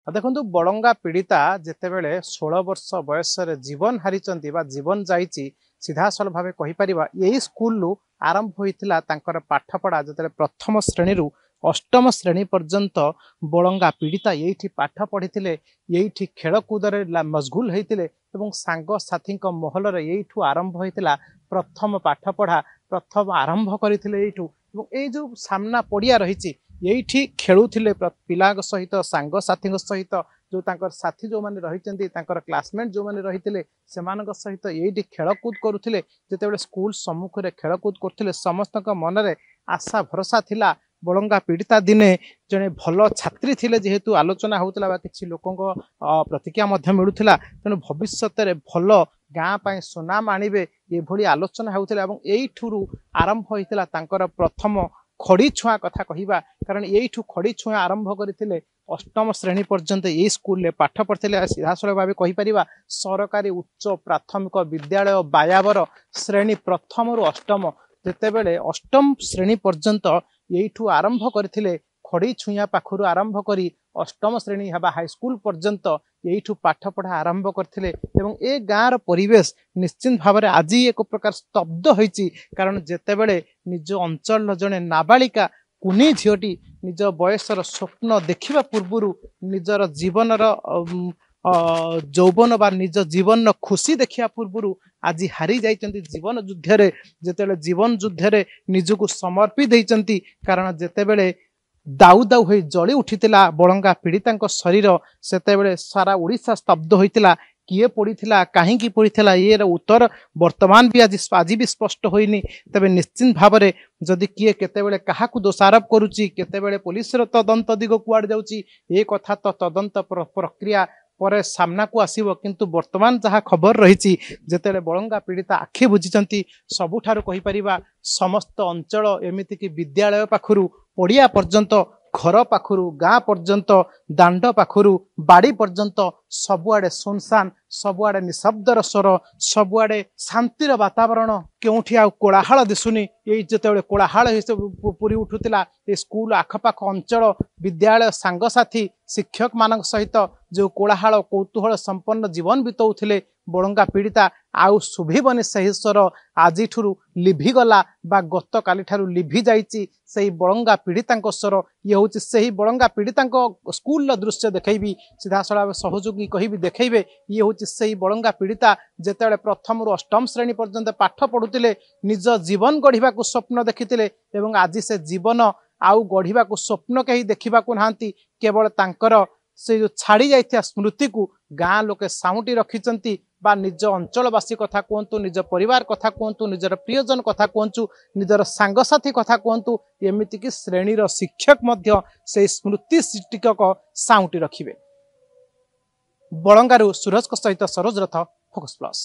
देखु बड़ंगा पीड़िता जितेबले 16 वर्ष बयस जीवन हारी जीवन जाइए सीधा सल भाव कहीपर यही स्कूल आरंभ होता पाठपढ़ा जो प्रथम श्रेणी अष्टम श्रेणी पर्यंत बड़ंगा पीड़िता ये पाठ पढ़ी ये खेलकूद मशगुल होते सांग साथी महल यू आरंभ होता प्रथम पाठपढ़ा प्रथम आरंभ करते ये जो सामना पड़िया रही ये खेलुले पिला सहित सांग साथी सहित जो साथी जो मैंने रही क्लासमेट जो मैंने रही सहित ये खेलकूद करुले जिते स्कूल सम्मुख में खेलकूद करते समस्त मन में आशा भरोसा थिला बड़ंगा पीड़िता दिने जड़े भल छात्री थिले जेहेतु आलोचना होता कि लोकों प्रतिक्रिया मिलूला तेणु भविष्य में भल गाँ सुनाम आणवे ये आलोचना होता यू आरंभ होता प्रथम खड़ी छुआ कथा कहवा कारण यू खड़ी छुआ आरंभ करते अष्टम श्रेणी पर्यंत ये स्कूल में पाठ पढ़ते सीधासल भाव कहीपर सरकारी उच्च प्राथमिक विद्यालय बायावर श्रेणी प्रथम रु अष्टम जितेबले अष्टम श्रेणी पर्यंत यू आरंभ करते खड़ी छुआ पाखु आरंभ कर अष्टम श्रेणी हाईस्कूल पर्यंत यू पाठपढ़ा आरंभ करते ये गाँव परिवेश निश्चित भाव आज एक प्रकार स्तब्ध होती कारण जितेबले निज अंचल जड़े नाबालिका कुनी झीटी निज बयसर स्वप्न देखा पूर्व निजर जीवन जौवन बा निज जीवन खुशी देखा पूर्व आज हारी जाइछन्ति जीवन युद्ध जिते जीवन युद्ध निजको समर्पित होती कारण जितेबले दाऊ दाऊ हो जली उठीला बड़ंगा पीड़िता शरीर सेतेबेले सारा ओडिशा स्तब्ध होता किए पड़ा कहीं पड़ा ये उत्तर वर्तमान भी आज भी स्पष्ट होइनी तबे निश्चित भाव में जदि किए केतेबेले काहाकू दोषारोप करुच्ची केतेबेले पुलिस तदंत दिग कुआड़ जाउची ए कथा तो तदंत प्रक्रिया पर सामना को आसीबो किंतु वर्तमान जहाँ खबर रही जिते बड़ंगा पीड़िता आखि बुझी सबुठारु कहि परिबा समस्त अंचल एमिति कि विद्यालय पाखरु पड़िया पर्यंत घर पाखरु गाँ पर्यंत दांड पाखरु बाड़ी पर्यंत सबुआड़े सुनसान सबुआड़े निशब्दर स्वर सबुआड़े शांतिर वातावरण केउठी आ कोलाहल दिसुनी ये जिते कोलाहल पूरी उठुला ये स्कूल आखपाख अंचल विद्यालय सांगसाथी शिक्षक मान सहित जो कोलाहल कौतूहल संपन्न जीवन बिताउथिले बड़ंगा पीड़िता आउ शुभिबनी सही स्वर आज लिभिगला बा गत काली ठारू लिभि जाइछि सही बड़ंगा पीड़िता स्वर ये हूँ से बड़ंगा पीड़िता स्कूल दृश्य देखी सीधा सड़ा सहयोगी कहि देखैबे ये हूँ से बड़ंगा पीड़िता जिते प्रथम रु अष्टम श्रेणी पर्यंत पाठ पढ़ुते निज जीवन गढ़ा स्वप्न देखिते आज से जीवन आउ गढ़ा स्वप्न कहीं देखा नहांती केवल तांकर से जो छाड़ी जाइथिया स्मृति को गाँ लोके साउंटी रखिचंती बा निज अंचलवासी कथा कहतु निज परिवार कथा कहतु निजर प्रियजन कथा कहतु निजर सांगसाथी कथा कहतु एमिति कि श्रेणीर शिक्षक मध्य से स्मृति टिकक साउंटी रखिबे। बड़ंगारू सूरज सहित सरोज रथ फोकस प्लस।